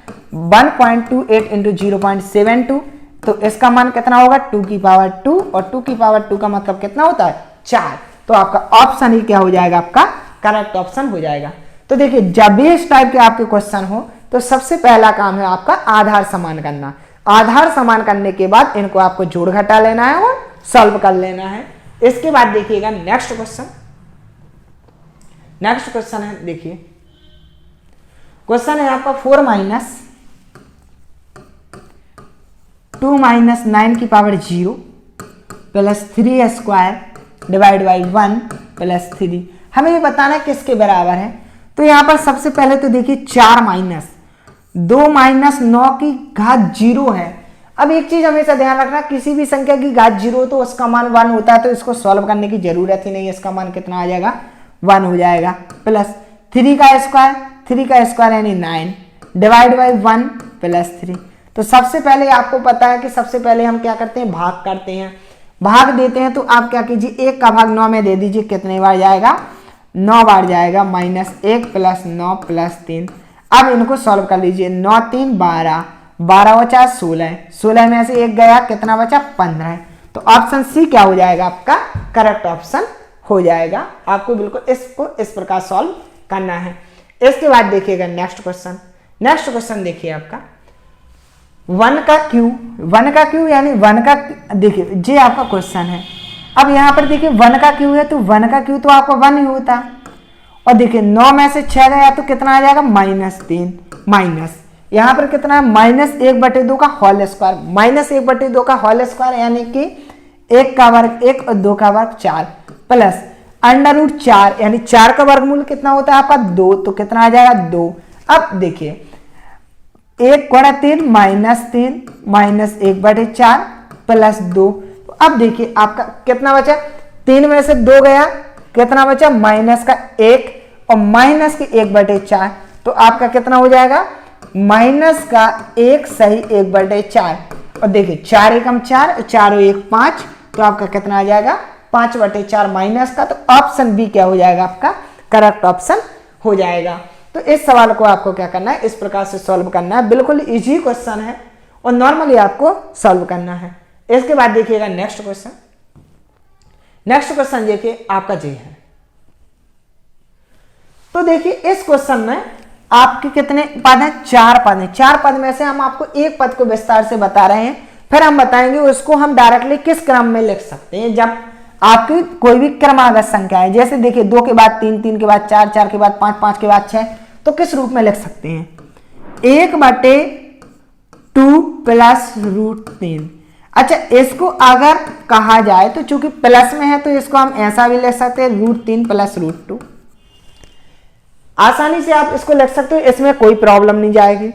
1.28 इंटू 0.72। तो इसका मान कितना होगा 2 की पावर 2 और 2 की पावर 2 का मतलब कितना होता है 4। तो आपका ऑप्शन ही क्या हो जाएगा आपका करेक्ट ऑप्शन हो जाएगा। तो देखिए जब भी इस टाइप के आपके क्वेश्चन हो तो सबसे पहला काम है आपका आधार समान करना। आधार समान करने के बाद इनको आपको जोड़ घटा लेना है और सॉल्व कर लेना है। इसके बाद देखिएगा नेक्स्ट क्वेश्चन। नेक्स्ट क्वेश्चन है देखिए क्वेश्चन है आपका 4 माइनस 2 माइनस 9 की power 0 plus 3 square divide by 1 plus 3। हमें ये बताना है किसके बराबर है। तो यहां पर सबसे पहले तो देखिए 4 माइनस 2 माइनस 9 की घात 0 है। अब एक चीज हमेशा ध्यान रखना किसी भी संख्या की घात 0 तो उसका मान 1 होता है तो इसको सॉल्व करने की जरूरत ही नहीं है। इसका मान कितना आ जाएगा 1 हो जाएगा प्लस 3 का स्क्वायर यानी 9 डिवाइड बाई 1 प्लस 3। तो सबसे पहले आपको पता है कि सबसे पहले हम क्या करते हैं भाग करते हैं, भाग देते हैं। तो आप क्या कीजिए 1 का भाग 9 में दे दीजिए कितने बार जाएगा 9 बार जाएगा -1 प्लस 9 प्लस 3। अब इनको सॉल्व कर लीजिए 9 3 12 12 बचा 16 16 में से 1 गया कितना बचा 15। तो ऑप्शन सी क्या हो जाएगा आपका करेक्ट ऑप्शन हो जाएगा। आपको बिल्कुल इसको इस प्रकार सॉल्व करना है। इसके बाद देखिएगा नेक्स्ट क्वेश्चन। नेक्स्ट क्वेश्चन देखिए आपका 1 का क्यू, 1 का क्यू यानी 1 का, देखिए ये आपका क्वेश्चन है। अब यहाँ पर देखिए 1 का क्यू है तो 1 का क्यू तो आपका 1 ही होता। और देखिए 9 में से 6 गया तो कितना आ जाएगा -3, माइनस यहाँ पर कितना है -1/2 का होल स्क्वायर, -1/2 का होल स्क्वायर यानी कि 1 का वर्ग 1 और 2 का वर्ग 4 प्लस √4 यानी 4 का वर्गमूल कितना होता है आपका 2, तो कितना आ जाएगा 2। अब देखिए 1 गुणा 3 -3 -1/4 प्लस 2। तो अब देखिए आपका कितना बचा, 3 में से 2 गया, कितना बचा माइनस का 1 और माइनस के 1/4, तो आपका कितना हो जाएगा माइनस का 1 सही 1/4। और देखिए 4 एकम 4, 4 और 1 5, तो आपका कितना आ जाएगा 5/4 माइनस का। तो ऑप्शन बी क्या हो जाएगा आपका करेक्ट ऑप्शन हो जाएगा। तो इस सवाल को आपको क्या करना है, इस प्रकार से सॉल्व करना है। बिल्कुल इजी क्वेश्चन है और नॉर्मली आपको सॉल्व करना है। इसके बाद देखिएगा नेक्स्ट क्वेश्चन। नेक्स्ट क्वेश्चन देखिए आपका ये है। तो देखिए इस क्वेश्चन में आपके कितने पद हैं, 4 पद हैं। 4 पद में से हम आपको एक पद को विस्तार से बता रहे हैं, फिर हम बताएंगे उसको हम डायरेक्टली किस क्रम में लिख सकते हैं जब आपकी कोई भी क्रमागत संख्या है। जैसे देखिए 2 के बाद 3, 3 के बाद 4, 4 के बाद 5, 5 के बाद 6, तो किस रूप में लिख सकते हैं 1/2 प्लस √3। अच्छा इसको अगर कहा जाए तो चूंकि प्लस में है तो इसको हम ऐसा भी लिख सकते हैं √3 प्लस √2। आसानी से आप इसको लिख सकते हो, इसमें कोई प्रॉब्लम नहीं जाएगी।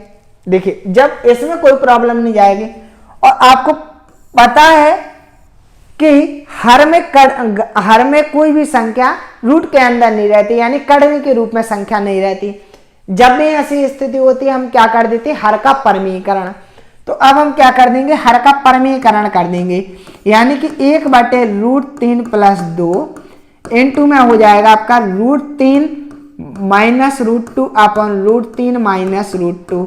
देखिए जब इसमें कोई प्रॉब्लम नहीं जाएगी और आपको पता है कि हर में कोई भी संख्या रूट के अंदर नहीं रहती, यानी कड़वी के रूप में संख्या नहीं रहती। जब भी ऐसी स्थिति होती है हम क्या कर देते हैं हर का परमीकरण। तो अब हम क्या कर देंगे हर का परमीकरण कर देंगे, यानी कि 1/√3 प्लस 2 इंटू में हो जाएगा आपका √3 माइनस √2 अपन √3 माइनस √2।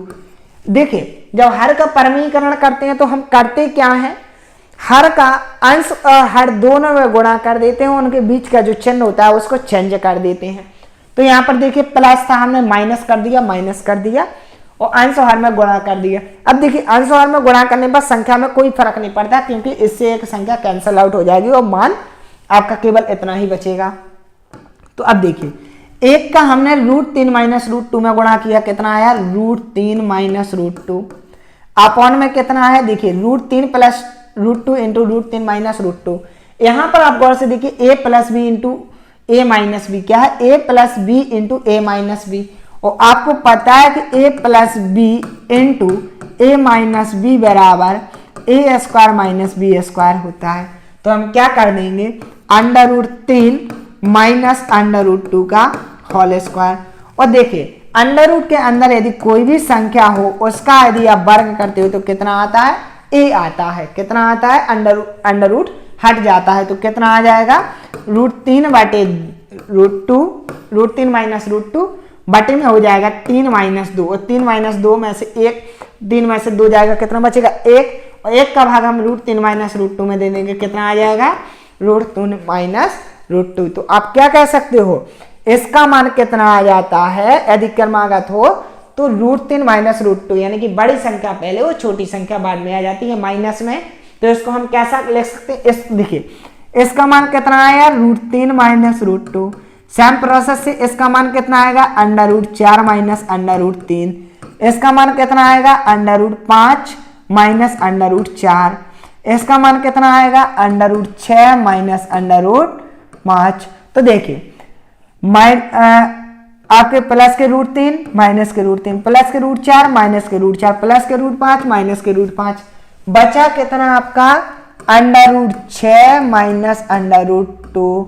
देखिए जब हर का परमीकरण करते हैं तो हम करते क्या है, हर का अंश और हर दोनों में गुणा कर देते हैं, उनके बीच का जो चिन्ह होता है उसको चेंज कर देते हैं। तो यहाँ पर देखिए प्लस था, हमने माइनस कर दिया और अंश और हर में गुणा कर दिया। अब देखिए अंश और हर में गुणा करने पर संख्या में कोई फर्क नहीं पड़ता, क्योंकि इससे एक संख्या कैंसिल आउट हो जाएगी और मान आपका केवल इतना ही बचेगा। तो अब देखिए 1 का हमने √3 माइनस √2 में गुणा किया, कितना आया √3 माइनस √2 अपॉन में कितना है, देखिए √3 प्लस √2 इंटू √3 माइनस √2। यहां पर आप गौर से देखिए a plus b into a minus b, क्या है a plus b into a minus b. और आपको पता है कि a plus b into a minus b बराबर a² माइनस b² होता है। तो हम क्या कर देंगे √3 माइनस √2 का होल स्क्वायर। और देखिए √ के अंदर यदि कोई भी संख्या हो उसका यदि आप वर्ग करते हो तो कितना आता है a आता है, कितना आता है √ हट जाता है, तो कितना आ जाएगा √3 माइनस √2 बटे में हो जाएगा 3 माइनस 2 और 3 माइनस 2 में से 1, 3 में से 2 जाएगा, कितना बचेगा 1 और 1 का भाग हम √3 माइनस √2 में दे देंगे, कितना आ जाएगा √3 माइनस √2। तो आप क्या कह सकते हो इसका मान कितना आ जाता है यदि क्रमागत हो तो √3 माइनस √2, यानी कि बड़ी संख्या पहले हो छोटी संख्या बाद में आ जाती है माइनस में। तो इसको हम कैसा लिख सकते हैं, इस देखिए इसका मान कितना आया √3 माइनस √2। सेम प्रोसेस से इसका मान कितना आएगा √4 माइनस √3। इसका मान कितना आएगा √5 माइनस √4। इसका मान कितना आएगा √6 माइनस √5। तो देखिए आपके प्लस के √3 माइनस के √3 प्लस के √4 माइनस के √4 प्लस के √5 माइनस के √5 बचा कितना आपका √6 माइनस √2।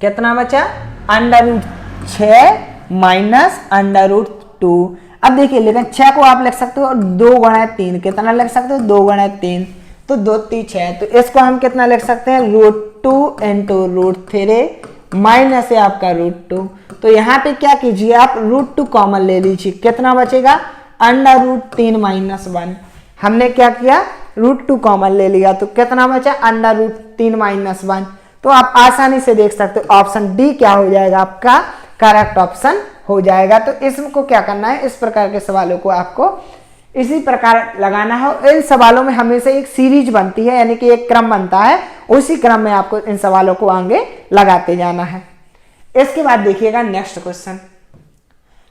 कितना बचा √6 माइनस √2। अब देखिए लेकिन 6 को आप लिख सकते हो और 2 गुणा 3, कितना लिख सकते हो 2 गुणा 3, तो 2 3 6। तो इसको हम कितना लिख सकते हैं √2 इंटू √3 माइनस है आपका √2। तो यहाँ पे क्या कीजिए आप √2 कॉमन ले लीजिए, कितना बचेगा √3 माइनस 1। हमने क्या किया √2 कॉमन ले लिया, तो कितना बचा √3 माइनस 1। तो आप आसानी से देख सकते हो ऑप्शन डी क्या हो जाएगा आपका करेक्ट ऑप्शन हो जाएगा। तो इसको क्या करना है, इस प्रकार के सवालों को आपको इसी प्रकार लगाना है। और इन सवालों में हमेशा एक सीरीज बनती है, यानी कि एक क्रम बनता है, उसी क्रम में आपको इन सवालों को आगे लगाते जाना है। इसके बाद देखिएगा नेक्स्ट क्वेश्चन।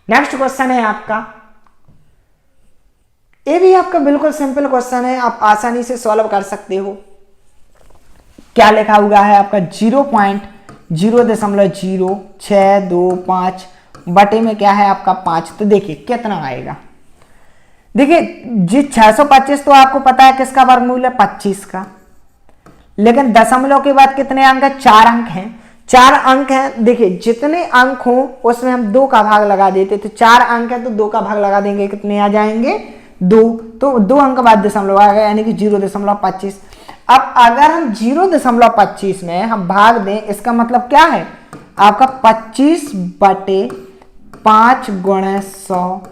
नेक्स्ट क्वेश्चन है आपका, ये भी आपका बिल्कुल सिंपल क्वेश्चन है, आप आसानी से सॉल्व कर सकते हो। क्या लिखा हुआ है आपका 0.0625 बटे में क्या है आपका 5। तो देखिए कितना आएगा। देखिए जी 625 तो आपको पता है किसका वर्गमूल है 25 का, लेकिन दशमलव के बाद कितने अंक है 4 अंक हैं। 4 अंक हैं, देखिए जितने अंक हो उसमें हम 2 का भाग लगा देते, तो 4 अंक है तो 2 का भाग लगा देंगे, कितने आ जाएंगे 2। तो 2 अंक बाद दशमलव आ गया, यानी कि 0.25। अब अगर हम 0.25 में हम भाग दें, इसका मतलब क्या है आपका 25/5 × 100,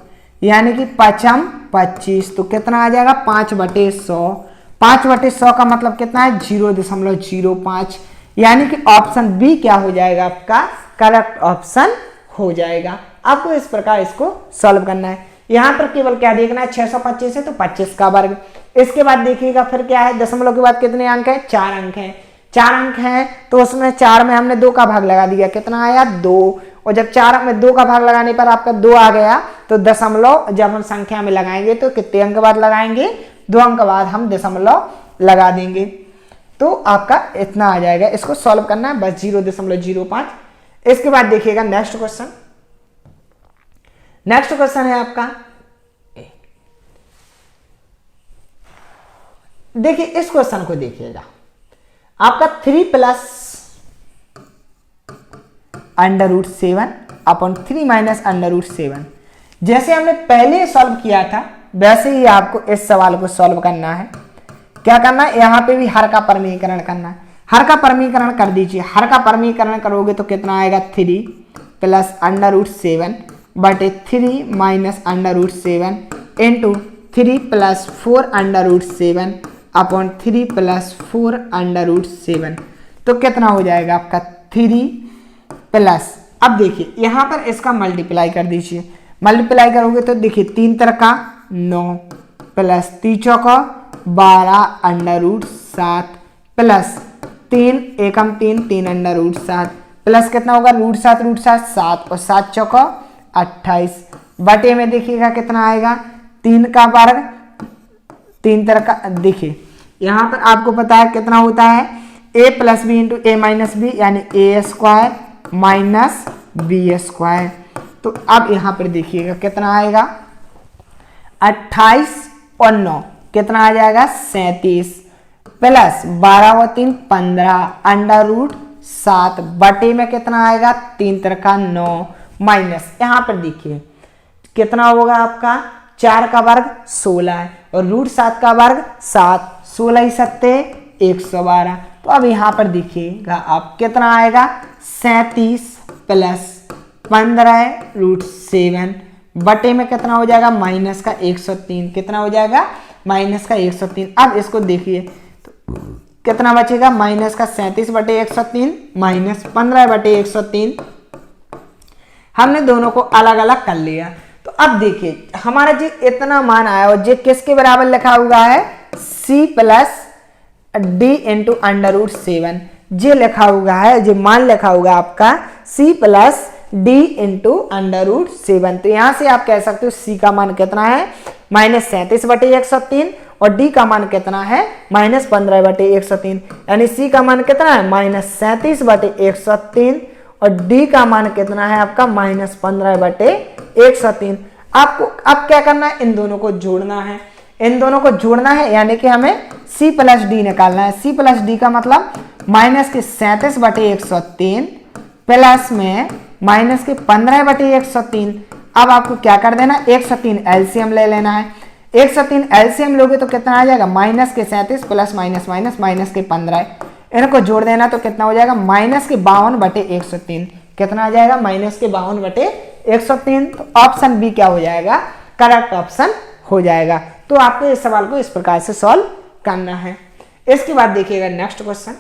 यानी कि 5×25, तो कितना आ जाएगा 5/100। 5/100 का मतलब कितना है 0.05, यानी कि ऑप्शन बी क्या हो जाएगा आपका करेक्ट ऑप्शन हो जाएगा। आपको इस प्रकार इसको सॉल्व करना है। यहां पर केवल क्या देखना है 625 है तो 25 का वर्ग। इसके बाद देखिएगा फिर क्या है, दशमलव के बाद कितने अंक है 4 अंक हैं। 4 अंक हैं तो उसमें 4 में हमने 2 का भाग लगा दिया, कितना आया 2। और जब 4 में 2 का भाग लगाने पर आपका 2 आ गया, तो दशमलव जब हम संख्या में लगाएंगे तो कितने अंक बाद लगाएंगे 2 अंक बाद हम दशमलव लगा देंगे, तो आपका इतना आ जाएगा। इसको सॉल्व करना है बस 0.05। इसके बाद देखिएगा नेक्स्ट क्वेश्चन। नेक्स्ट क्वेश्चन है आपका, देखिए इस क्वेश्चन को देखिएगा, आपका 3 + √7 अपॉन 3 - √7। जैसे हमने पहले सॉल्व किया था वैसे ही आपको इस सवाल को सॉल्व करना है। क्या करना है, यहां पे भी हर का परमीकरण करना है। हर का परमीकरण कर दीजिए। हर का परमीकरण करोगे तो कितना आएगा 3 + √7 बटे 3 - √7 इंटू 3 + 4 √7 अपॉन 3 + 4 √7, तो कितना हो जाएगा आपका 3 प्लस, अब देखिए यहां पर इसका मल्टीप्लाई कर दीजिए। मल्टीप्लाई करोगे तो देखिए 3 × 9 प्लस 3 × 12 √7 प्लस 3 × 3 3 √7 प्लस कितना होगा √7 7 और 7 × 28 बटे में देखिएगा कितना आएगा 3 का वर्ग 3 × देखिए यहां पर आपको पता है कितना होता है a + b × a - b, यानी a² - b²। तो अब यहां पर देखिएगा कितना आएगा 28 और 9 कितना आ जाएगा 37 प्लस 12 और 3 15 √7 बटे में कितना आएगा 3 × 9 माइनस यहां पर देखिए कितना होगा आपका 4 का वर्ग 16 है और √7 का वर्ग 7, 16 × 7 112। तो अब यहां पर देखिएगा आप कितना आएगा 37 प्लस 15 √7 बटे में कितना हो जाएगा माइनस का 103, कितना हो जाएगा माइनस का 103। अब इसको देखिए तो कितना बचेगा माइनस का 37 बटे 103 माइनस 15 बटे 103। हमने दोनों को अलग अलग कर लिया। तो अब देखिए हमारा जी इतना मान आया और जे किसके बराबर लिखा हुआ है c + d × √7, जे लिखा हुआ है, जो मान लिखा हुआ आपका c + d × √7। तो यहां से आप कह सकते हो c का मान कितना है -37 बटे 103 और d का मान कितना है -15 बटे 103, यानी c का मान कितना है -37 बटे 103 और d का मान कितना है आपका -15 बटे 103। आपको अब क्या करना है इन दोनों को जोड़ना है। इन दोनों को जोड़ना है यानी कि हमें c + d निकालना है। c + d का मतलब -37 बटे 103 प्लस में -15 बटे 103। अब आपको क्या कर देना 103 एलसीएम ले लेना है। 103 एलसीएम लोगे तो कितना आ जाएगा -37 प्लस -15, इनको जोड़ देना तो कितना हो जाएगा -52 बटे 103। कितना आ जाएगा -52 बटे 103। तो ऑप्शन बी क्या हो जाएगा करेक्ट ऑप्शन हो जाएगा। तो आपको इस सवाल को इस प्रकार से सॉल्व करना है। इसके बाद देखिएगा नेक्स्ट क्वेश्चन।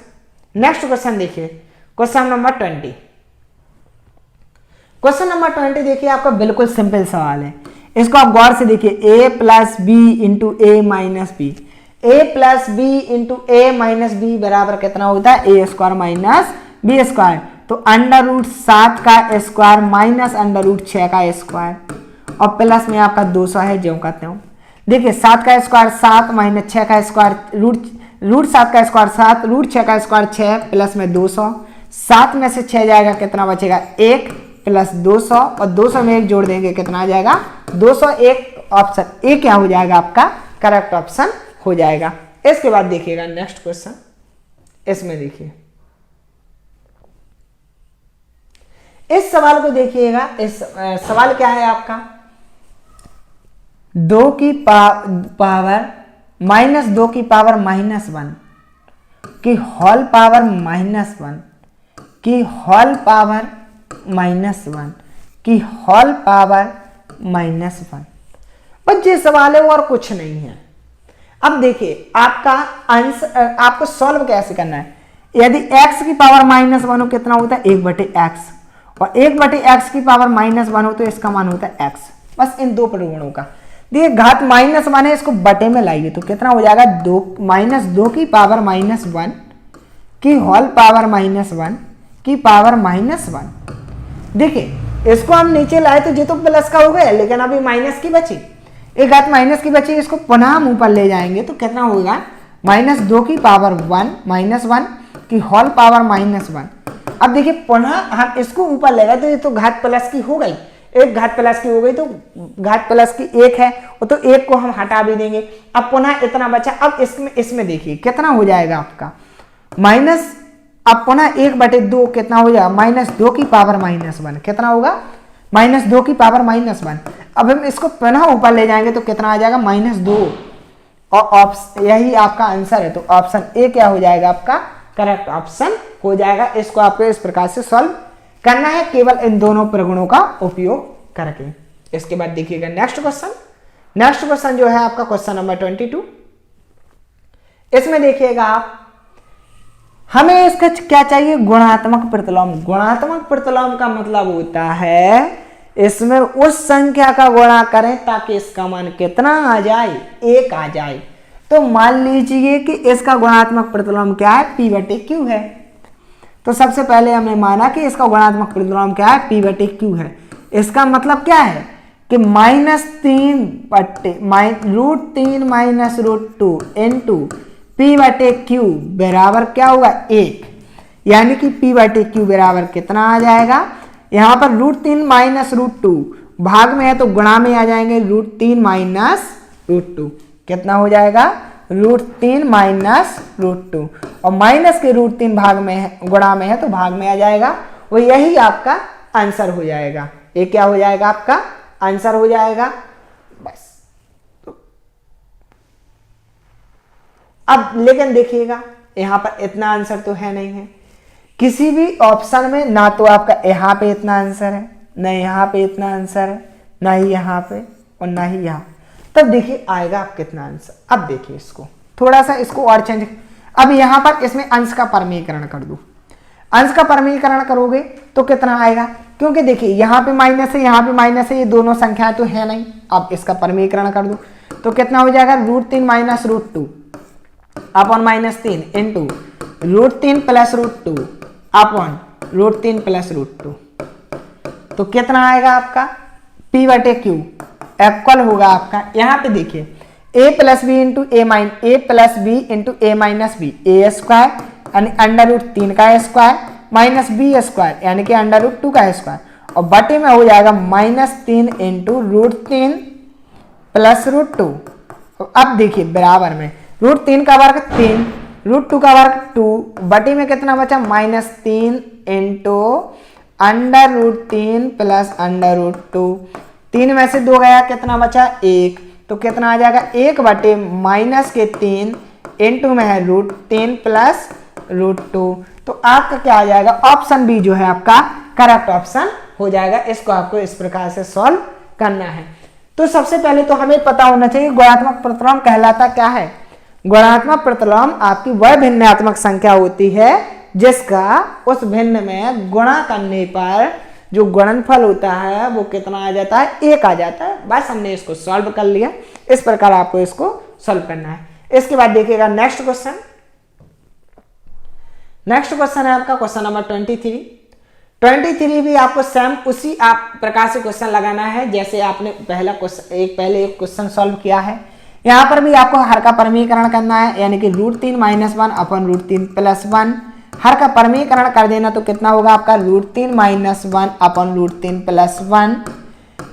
नेक्स्ट क्वेश्चन देखिए क्वेश्चन नंबर 20। क्वेश्चन नंबर 20 देखिए आपका बिल्कुल सिंपल सवाल है। इसको आप गौर से देखिए, a plus b into a minus b, a plus b into a minus b बराबर कितना होता है, a square minus b square. तो अंडर रूट 7 का स्क्वायर माइनस अंडर रूट 6 का स्क्वायर और प्लस में आपका 200 है, जो कहते हो। देखिए 7 का स्क्वायर 7 माइनस 6 का स्क्वायर रूट 7 का स्क्वायर 7, रूट 6 का स्क्वायर 6 प्लस में 200। 7 में से 6 जाएगा, कितना बचेगा 1 प्लस 200 और 200 में 1 जोड़ देंगे, कितना आ जाएगा 201। ऑप्शन ए क्या हो जाएगा आपका करेक्ट ऑप्शन हो जाएगा। इसके बाद देखिएगा नेक्स्ट क्वेश्चन, इसमें देखिए इस सवाल को देखिएगा। इस सवाल क्या है आपका, 2 की पावर माइनस 2 की पावर माइनस 1 की होल पावर माइनस 1 की होल पावर माइनस 1 की होल पावर माइनस 1। बस ये सवाल है और कुछ नहीं है। अब देखिए आपका आंसर, आपको सॉल्व कैसे करना है। यदि x की पावर माइनस 1 हो कितना होता है 1/x, और 1/x की पावर माइनस 1 हो तो इसका मान होता है x। बस इन दो प्रगुणों का देखिए, घात माइनस 1 है, इसको बटे में लाइए तो कितना हो जाएगा 2 माइनस 2 की पावर माइनस 1 की होल पावर माइनस 1 की पावर माइनस 1। देखिए इसको हम नीचे लाए तो ये तो प्लस का हो गया, लेकिन अभी माइनस की बची, एक घात माइनस की बची, इसको पुनः हम ऊपर ले जाएंगे तो कितना होगा माइनस 2 की पावर 1 माइनस 1 की होल पावर माइनस 1। अब देखिए पुनः हम इसको ऊपर ले गए तो ये तो घात प्लस की हो गई, एक घात प्लस की हो गई तो घात प्लस की 1 है, तो 1 को हम हटा भी देंगे। अब पुनः इतना बचा। अब इसमें देखिए कितना हो जाएगा आपका माइनस, अब पुनः 1/2 कितना हो जाएगा माइनस 2 की पावर माइनस 1, कितना होगा माइनस 2 की पावर माइनस 1। अब हम इसको पुनः ऊपर ले जाएंगे तो कितना आ जाएगा -2, और यही आपका आंसर है। तो ऑप्शन ए क्या हो जाएगा आपका करेक्ट ऑप्शन हो जाएगा। इसको आपको इस प्रकार से सॉल्व करना है, केवल इन दोनों प्रगुणों का उपयोग करके। इसके बाद देखिएगा नेक्स्ट क्वेश्चन। नेक्स्ट क्वेश्चन जो है आपका क्वेश्चन नंबर 22। इसमें देखिएगा आप, हमें इसका क्या चाहिए गुणात्मक प्रतिलोम। गुणात्मक प्रतिलोम का मतलब होता है इसमें उस संख्या का गुणा करें ताकि इसका मान कितना आ जाए 1 आ जाए। तो मान लीजिए कि इसका गुणात्मक प्रतिलोम क्या है P/Q है। तो सबसे पहले हमने माना कि इसका गुणात्मक प्रतिलोम क्या है P/Q है। इसका मतलब क्या है कि -3 माइनस √2 इंटू P/Q बराबर क्या होगा 1, यानी कि P/Q बराबर कितना आ जाएगा, यहां पर √3 माइनस √2 भाग में है तो गुणा में आ जाएंगे √3 माइनस √2, कितना हो जाएगा √3 माइनस √2, और माइनस के √3 भाग में है, गुणा में है तो भाग में आ जाएगा, वो यही आपका आंसर हो जाएगा। ये क्या हो जाएगा आपका आंसर हो जाएगा। बस अब लेकिन देखिएगा यहां पर इतना आंसर तो है नहीं है किसी भी ऑप्शन में, ना तो आपका यहां पे इतना आंसर है, ना यहां पे इतना आंसर है, ना ही यहां पे और ना ही यहां। तब देखिए आएगा आप कितना आंसर। अब देखिए इसको थोड़ा सा इसको और चेंज, अब यहां पर इसमें अंश का परमीकरण कर दो। अंश का परमीकरण करोगे तो कितना आएगा, क्योंकि देखिए यहां पे माइनस है यहां पे माइनस है, ये दोनों संख्याएं तो है नहीं। अब इसका परमीकरण कर दो तो कितना हो जाएगा √3 minus √2 upon -3 into √3 plus √2 upon √3 plus √2। तो कितना आएगा आपका P/Q इक्वल होगा आपका, यहां पे देखिए a plus b into a minus b a square यानी √3 का स्क्वायर माइनस बी स्क्वायर यानी कि √2 का स्क्वायर, और बटे में हो जाएगा -3 इंटू √3 प्लस √2। अब देखिए बराबर में √3 का वर्ग 3 √2 का वर्ग 2 बटे में कितना बचा -3 इंटू √3 प्लस √2। 3 में से 2 गया कितना बचा 1, तो कितना आ जाएगा 1/-3 इंटू में है √3 प्लस √2। तो आपका क्या आ जाएगा ऑप्शन बी जो है आपका करेक्ट ऑप्शन हो जाएगा। इसको आपको इस प्रकार से सॉल्व करना है। तो सबसे पहले तो हमें पता होना चाहिए गुणात्मक प्रतिलोम कहलाता क्या है। गुणात्मक प्रतिलोम आपकी वह भिन्नात्मक संख्या होती है जिसका उस भिन्न में गुणा करने पर जो गुणनफल होता है वो कितना आ जाता है, 1 आ जाता है। बस हमने इसको सॉल्व कर लिया। इस प्रकार आपको इसको सॉल्व करना है। इसके बाद देखिएगा नेक्स्ट क्वेश्चन। नेक्स्ट क्वेश्चन है आपका क्वेश्चन नंबर 23 भी आपको सेम उसी आप प्रकार से क्वेश्चन लगाना है जैसे आपने पहले एक क्वेश्चन सॉल्व किया है। यहां पर भी आपको हर का परमीकरण करना है, यानी कि √3 - 1 अपन √3 + 1। हर का परमीकरण कर देना तो कितना होगा आपका √3 - 1 अपन √3 + 1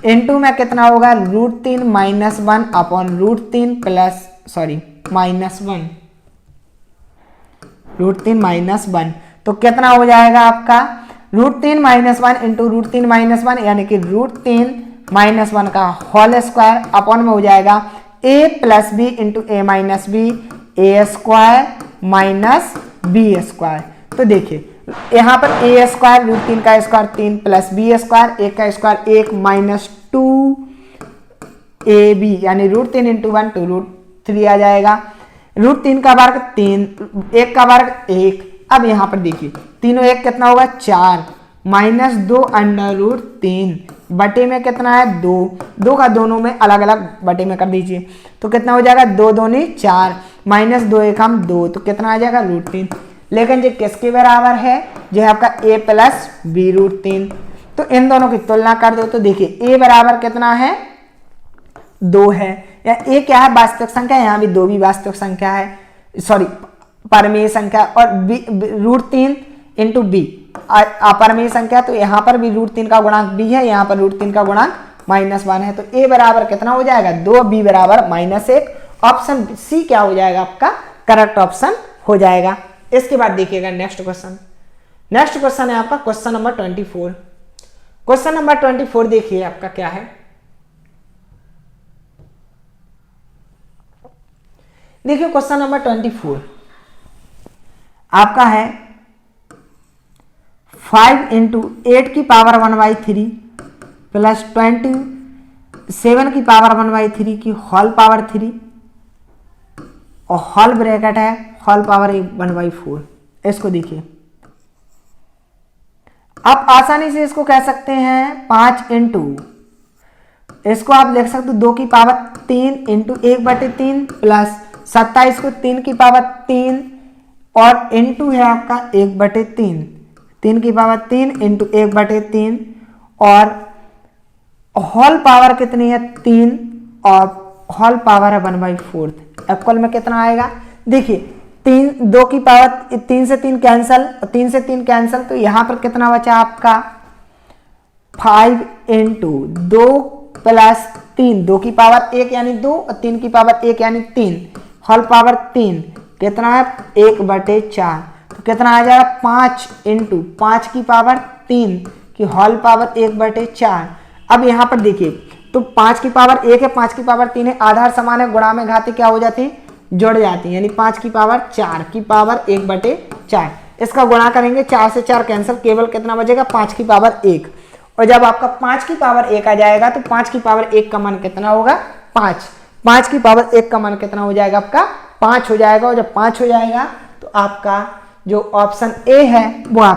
इंटू में कितना होगा √3 - 1 अपन √3 -1 तो कितना हो जाएगा आपका √3 - 1 इंटू √3 - 1 यानी कि √3 - 1 का होल स्क्वायर अपन में हो जाएगा a + b into a - b a² - b²। तो देखिए यहाँ पर a² √3 का स्क्वायर 3 + b² 1 का स्क्वायर 1 - 2ab यानी √3 × 1 √3 आ जाएगा। √3 का वर्ग 3, 1 का वर्ग 1। अब यहाँ पर देखिए तीनों 1 कितना होगा 4 -2 √3 बटे में कितना है 2 का दोनों में अलग अलग बटे में कर दीजिए तो कितना हो जाएगा 2 दूनी 4 -2 1 हम 2 तो कितना आ जाएगा √3। लेकिन ये किसके बराबर है, जो है आपका a + b √3। तो इन दोनों की तुलना कर दो तो देखिए a बराबर कितना है 2 है, या a क्या है वास्तविक संख्या, यहाँ भी 2 भी वास्तविक संख्या है, सॉरी परमेय संख्या, और √3 इंटू b अपरमेय संख्या, तो यहाँ पर भी √3 का गुणांक b है, यहाँ पर √3 का गुणांक -1 है। तो a बराबर कितना हो जाएगा 2, b बराबर -1। ऑप्शन सी क्या हो जाएगा आपका करेक्ट ऑप्शन हो जाएगा। इसके बाद देखिएगा नेक्स्ट क्वेश्चन। नेक्स्ट क्वेश्चन है आपका क्वेश्चन नंबर 24। क्वेश्चन नंबर 24 देखिए आपका क्या है। देखिए क्वेश्चन नंबर 24 आपका है 5 × 8 की पावर 1/3 प्लस 27 की पावर 1/3 की होल पावर 3 और होल ब्रैकेट है होल पावर 1/4। इसको देखिए आप आसानी से इसको कह सकते हैं 5 × इसको आप लिख सकते हो 2 की पावर 3 × 1/3 प्लस 27 को 3 की पावर 3 और इंटू है आपका 1/3 3 की पावर 3 × 1/3 और होल पावर कितनी है 3 और होल पावर है 1/4। इक्वल में कितना आएगा देखिए 2 की पावर 3 से 3 कैंसल और 3 से 3 कैंसल, तो यहां पर कितना बचा आपका 5 × 2 + 3 2 की पावर 1 यानी 2 और 3 की पावर 1 यानी 3 होल पावर 3 कितना है 1/4। तो कितना आ जाएगा 5 × 5 की पावर 3 की होल पावर 1/4। अब यहाँ पर देखिए तो 5 की पावर 1 है 5 की पावर 3 है, आधार समान है, गुणा में घाती क्या हो जाती है जुड़ जाती है, यानी 5 की पावर 4 की पावर 1/4। इसका गुणा करेंगे 4 से 4 कैंसिल, केवल कितना बचेगा 5 की पावर 1। और जब आपका 5 की पावर 1 आ जाएगा तो 5 की पावर 1 का मान कितना होगा 5 की पावर 1 का मान कितना हो जाएगा आपका 5 हो जाएगा। और जब 5 हो जाएगा तो आपका जो ऑप्शन ए है वो आप